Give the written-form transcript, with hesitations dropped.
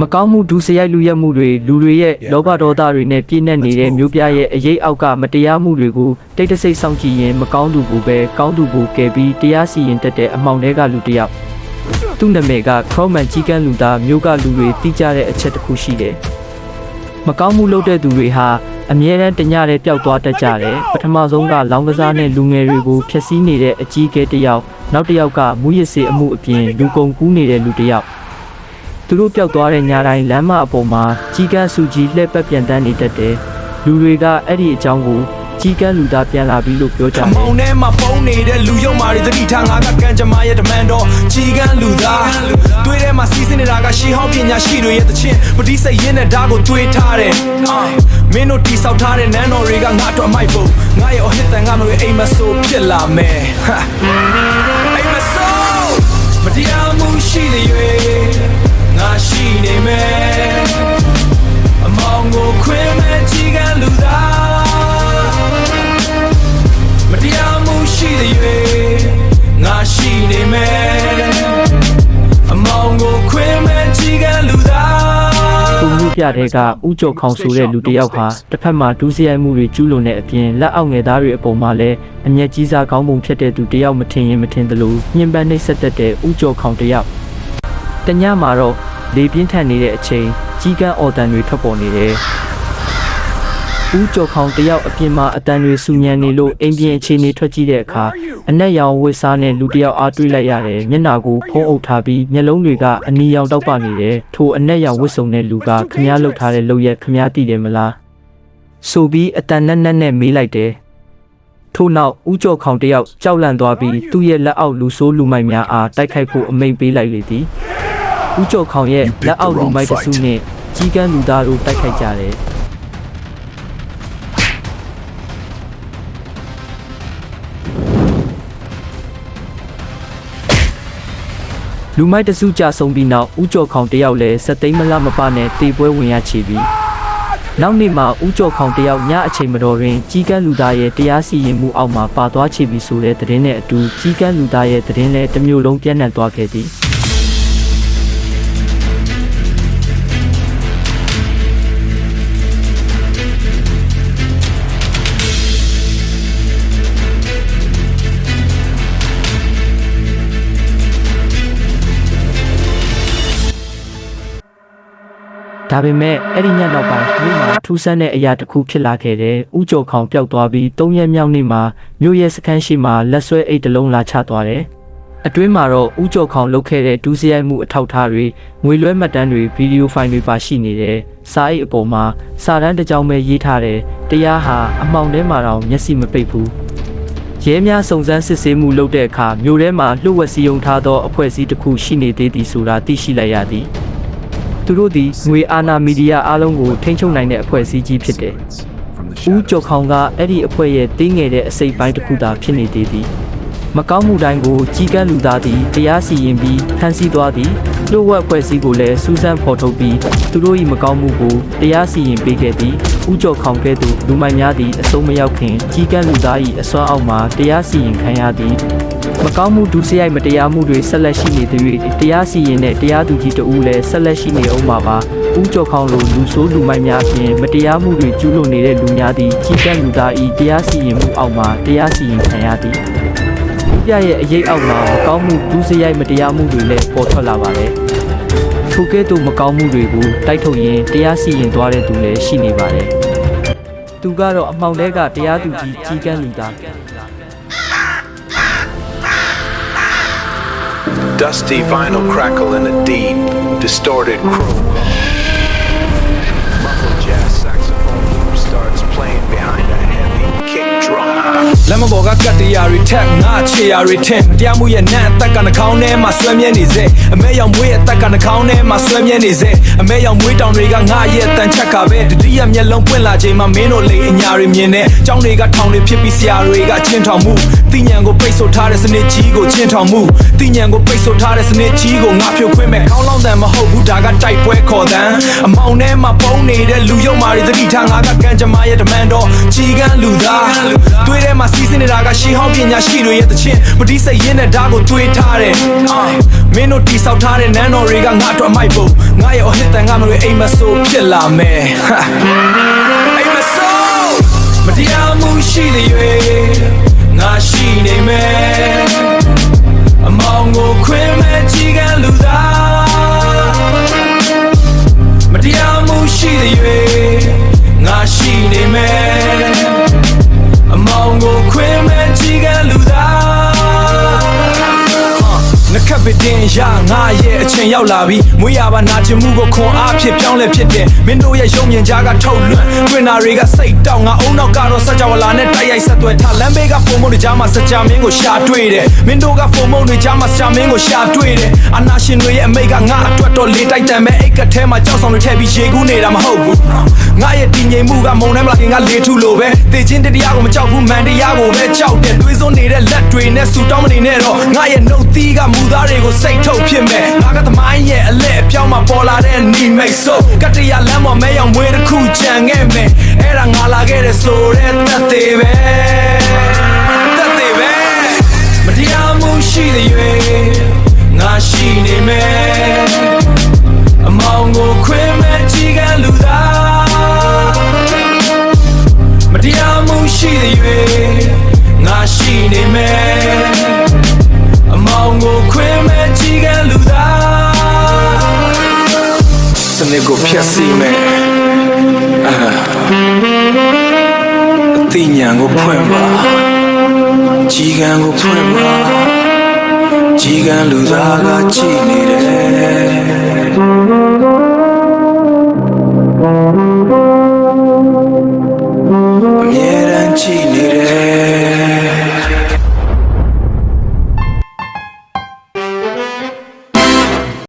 မကောင်းမှုဒုစရိုက်လူရက်မှုတွေလူတွေရဲ့လောဘဒေါသတွေနဲ့ပြည့်နှက်နေတဲ့မျိုးပြရဲ့အရေးအောက်ကမတရားမှုတွေကိုတိတ်တဆိတ်စောင့်ကြည့်ရင်မကောင်းသူကိုပဲကောင်းသူကိုကယ်ပြီးတရားစီရင်တတ်တဲ့အမှောင်တွေကလူတစ်ယောက်သူ့နာမည်ကခရော့မန်ကြီးကန်းလူသားမျိုးကလူတွေတိကျတဲ့အချက်တစ်ခုရှိတယ်မကောင်းမှုလုပ်တဲ့သူတွေဟာအမြဲတမ်းတညတဲ့ပျောက်သွားတတ်ကြတယ်ပထမဆုံးကလောင်းကစားနဲ့လူငယ်တွေကိုဖျက်ဆီးနေတဲ့အကြီးအကဲတစ်ယောက်နောက်တစ်ယောက်ကမူရစ်စေအမှုအပြင်လူကုန်ကူးနေတဲ့လူတစ်ယောက်သူတို့ပျောက်သွားတဲ့ညတိုင်းလမ်းမအပေါ်မှာကြီးကန်းစုကြီးလှည့်ပတ်ပြန်တန်းနေတတ်တယ်လူတွေကအဲ့ဒီအကြောင်းကိုကြီးကန်းလူသားပြန်လာပြီလို့ပြောကြတယ်အမောင်ထဲမှာပုံနေတဲ့လူယုံမာတွေသတိထားငါကကံကြမ္မာရဲ့တမန်တော်ကြီးကန်းလူသားတွေးထဲမှာစီးစင်းနေတာကရှေးဟောင်းပညာရှိတွေရဲ့တခြင်းပတိစိတ်ရင်းနဲ့ဓာတ်ကိုတွေးထားတယ်မင်းတို့တိဆောက်ထားတဲ့နန်းတော်တွေကငါတို့အမိုက်ပုံငါရဲ့အဟစ်တန်ကမျိုးအိမ်မဆိုးဖြစ်လာမယ်အိမ်မဆိုးမတရားမှုရှိနေ၍ငါရှိနေမယ်အမောင်ကိုခွင့်မဲ့ကြီးကန်းလူသားမတရားမှုရှိနေ၍ငါရှိနေမယ်အမောင်ကိုခွင့်မဲ့ကြီးကန်းလူသားပုံမှုပြတဲ့ကဥကြော်ခေါင်ဆိုတဲ့လူတစ်ယောက်ဟာတစ်ဖက်မှာဒုစရိုက်မှုတွေကျူးလွန်တဲ့အပြင်လက်အောက်ငယ်သားတွေအပေါ်မှာလည်းအမျက်ကြီးစားကောင်းပုံဖြစ်တဲ့သူတစ်ယောက်မထင်ရင်မထင်သလိုညှဉ်းပန်းနှိပ်စက်တတ်တဲ့ဥကြော်ခေါင်တစ်ယောက်တညမှာတော့လေပြင်းထန်နေတဲ့အချိန်ကြီးကန်းအော်တန်တွေထွက်ပေါ်နေတယ်ဦးကျော်ခေါင်တယောက်အပြင်မှာအတန်တွေစူညံနေလို့အိမ်ပြင်အခြေအနေထွက်ကြည့်တဲ့အခါအနက်ရောင်ဝတ်စားနဲ့လူတစ်ယောက်အားတွေ့လိုက်ရတယ်မျက်နှာကိုဖုံးအုပ်ထားပြီးမျက်လုံးတွေကအနီရောင်တောက်ပနေတယ်ထိုအနက်ရောင်ဝတ်စုံတဲ့လူကခမားလှုပ်ထားတဲ့လုပ်ရက်ခမားသိတယ်မလားဆိုပြီးအတန်နဲ့မေးလိုက်တယ်ထို့နောက်ဦးကျော်ခေါင်တယောက်ကြောက်လန့်သွားပြီးသူ့ရဲ့လက်အောက်လူဆိုးလူမိုက်များအားတိုက်ခိုက်ဖို့အမိန့်ပေးလိုက်လေသည်ဦးကျော်ခေါင်ရဲ့လက်အောက်လူမိုက်တစုနဲ့ကြီးကန်းလူသားတို့တိုက်ခိုက်ကြတယ်လူမိုက်တစုကြဆုံးပြီးနောက်ဦးကျော်ခေါင်တယောက်လည်းစက်သိမ်းမလမပနဲ့တေပွဲဝင်ရချီပြီးနောက်နေ့မှာဦးကျော်ခေါင်တယောက်ညအချိန်မတော်တွင်ကြီးကန်းလူသားရဲ့တရားစီရင်မှုအောက်မှာပါသွားချီပြီးဆိုတဲ့သတင်းနဲ့အတူကြီးကန်းလူသားရဲ့သတင်းလည်းတစ်မျိုးလုံးပြန့်နှံ့သွားခဲ့သည်ဒါပေမဲ့အဲ့ဒီညနောက်ပိုင်းမြို့မှာထူးဆန်းတဲ့အရာတစ်ခုဖြစ်လာခဲ့တယ်။ဦးကျော်ခေါင်ပျောက်သွားပြီး3ရက်မြောက်နေ့မှာမြို့ရဲ့စခန်းရှိမှာလက်ဆွဲအိတ်တစ်လုံးလာချသွားတယ်။အတွင်းမှာတော့ဦးကျော်ခေါင်လုပ်ခဲ့တဲ့ဒုစရိုက်မှုအထောက်အထားတွေငွေလွှဲမှတ်တမ်းတွေဗီဒီယိုဖိုင်တွေပါရှိနေတယ်။စာအိတ်အပေါ်မှာစာတမ်းတစ်ကြောင်းပဲရေးထားတယ်။တရားဟာအမှောင်ထဲမှာတော့မျက်စိမပိတ်ဘူး။ရဲများစုံစမ်းစစ်ဆေးမှုလုပ်တဲ့အခါမြို့ထဲမှာလှုပ်ဝက်စည်းရုံထားသောအဖွဲ့အစည်းတစ်ခုရှိနေသေးသည်ဆိုတာသိရှိလိုက်ရသည်။သူတို့ဒီငွေအာဏာမီဒီယာအားလုံးကိုထိန်းချုပ်နိုင်တဲ့အဖွဲ့အစည်းကြီးဖြစ်တယ်။ဦးကျော်ခေါင်ကအဲ့ဒီအဖွဲ့ရဲ့တင်းငယ်တဲ့အစိပ်ပိုင်းတစ်ခုသာဖြစ်နေသေးသည်။မကောင်းမှုတိုင်းကိုကြီးကန်းလူသားသည်တရားစီရင်ပြီးဖမ်းဆီးသွားသည်။လူ့ဝက်အဖွဲ့အစည်းကိုလည်းစူးစမ်းဖော်ထုတ်ပြီးသူတို့၏မကောင်းမှုကိုတရားစီရင်ပေးခဲ့သည်။ဦးကျော်ခေါင်ကဲ့သို့လူမိုက်များသည်အဆုံးမရောက်ခင်ကြီးကန်းလူသား၏အစွမ်းအောက်မှာတရားစီရင်ခံရသည်။မကောင်းမှုဒုစရိုက်မတရားမှုတွေဆက်လက်ရှိနေသည်တရားစီရင်တဲ့တရားသူကြီးတဦးလည်းဆက်လက်ရှိနေအောင်ပါဦးကျော်ခေါင်လိုလူဆိုးလူမိုက်များအပြင်မတရားမှုတွေကျူးလွန်နေတဲ့လူများသည်ကြီးကန်းလူသား၏တရားစီရင်မှုအောက်မှာတရားစီရင်ခံရသည်ဥပရဲ့အရေးအောက်မှာမကောင်းမှုဒုစရိုက်မတရားမှုတွေလည်းပေါ်ထွက်လာပါတယ်ထိုကဲ့သို့မကောင်းမှုတွေကိုတိုက်ထုတ်ရင်တရားစီရင်သွားတဲ့သူလည်းရှိနေပါတယ်သူကတော့အမှောင်ထဲကတရားသူကြီးကြီးကန်းလူသားDusty vinyl crackle in a deep, distorted crow. Muffled jazz saxophone loop starts playing behind a heavy kick drum. လမ်းမပေါ်ကကတ်တရားတွေထက်ငါချေရာတွေထင်တရားမှုရဲ့နတ်အသက်ကနှာခေါင်းထဲမှာဆွဲမြဲနေစေအမဲရောင်မွေးအသက်ကနှာခေါင်းထဲမှာဆွဲမြဲနေစေအမဲရောင်မွေးတောင်တွေကငါရဲ့တန်ချက်ကပဲတတိယမျက်လုံးပွင့်လာချိန်မှာမင်းတို့လေအညာတွေမြင်နေကြောင်းတွေကထောင်တွေဖြစ်ပြီးဆရာတွေကချင်းထောင်မှုတိညာကိုပိတ်ဆို့ထားတဲ့စနစ်ကြီးကိုချင်းထောင်မှုတိညာကိုပိတ်ဆို့ထားတဲ့စနစ်ကြီးကိုငါဖြုတ်ခွင်းမဲ့ခေါင်းလောင်းတန်မဟုတ်ဘူးဒါကတိုက်ပွဲခေါ်တန်းအမောင်ထဲမှာပုံနေတဲ့လူယုံမာတွေသတိထားငါကကံကြမ္မာရဲ့တမန်တော်ကြီးကန်းလူသားတွေးထဲမှာစီးစင်းနေတာကရှေးဟောင်းပညာရှိတွေရဲ့တခြင်းပတိစိတ်ရင်းနဲ့ဓာတ်ကိုတွေးထားတယ်မင်းတို့တိဆောက်ထားတဲ့နန်းတော်တွေကငါတို့အမိုက်ပုံငါရဲ့အဟစ်တန်က မတွေအိမ်မဆိုးဖြစ်လာမယ်အိမ်မဆိုးမတရားမှုရှိတဲ့ရွေငါရှိနေမယ်အမောင်ကိုခွင်မဲ့ကြီးကလူသားမတရားမှုရှိတဲ့ရွေငါရှိနေမယ်အမောင်ကိုခွင်မဲ့ကြီးကလူသားနှခပ်ပတင်ရငါရဲ့အချိန်ရောက်လာပြီမွေးရပါနာကျင်မှုကိုခွန်အားဖြစ်ပြောင်းလဲဖြစ်တယ်မင်းတို့ရဲ့ရုံမြင်ကြားကထုတ်လွှင့်တွင်နာတွေကစိတ်တောက်ငါအုံနောက်ကတော့စကြဝဠာနဲ့တိုက်ရိုက်ဆက်သွယ်ထားလမ်းဘေးကဖုံမုံတွေကြားမှာစကြမင်းကိုရှာတွေ့တယ်မင်းတို့ကဖုံမုံတွေကြားမှာစကြမင်းကိုရှာတွေ့တယ်အနာရှင်တွေရဲ့အမိတ်ကငါအတွက်တော့လေတိုက်တန်မဲ့အိတ်ကထဲမှာကြောက်ဆောင်တွေထည့်ပြီးရေကူးနေတာမဟုတ်ဘူးငါရဲ့တည်ငြိမ်မှုကမုံထဲမှာခင်ကလေထုလို့ပဲတေချင်းတရားကိုမကြောက်ဘူးမန်တရားကိုပဲကြောက်တယ်တွေးစွန်းနေတဲ့လက်တွေနဲ့ဆူတောင်းမနေနဲ့တော့ငါရဲ့နှုတ်သီးကမူသားတွေကိုစိတ်ထုတ်ဖြစ်မဲ့ငါကသမိုင်းရဲ့အလဲအပြောင်းမှာပေါ်လာတဲ့နီမိတ်ဆိုကတရလမ်းပေါ်မဲရောက်မွေးတစ်ခုကြံခဲ့မယ်အဲ့ဒါငါလာခဲ့တဲ့ဆိုတဲ့သက်သေးပဲသက်သေးပဲမတရားမှုရှိတဲ့ရွေငါရှိနေမယ်အမောင်ကိုခွင်မဲ့ကြီးကလူသားမတရားမှုရှိတဲ့ရွေငါရှိနေမယ်အမောင်ကိုခွင်မဲ့ကြီးကလူသားစနစ်ကိုဖျက်ဆီးမယ်အသိဉာဏ်ကိုဖွင့်ပါကြီးကံကိုဖွင့်ပါကြီးကံလူသားကကြည်နေတယ်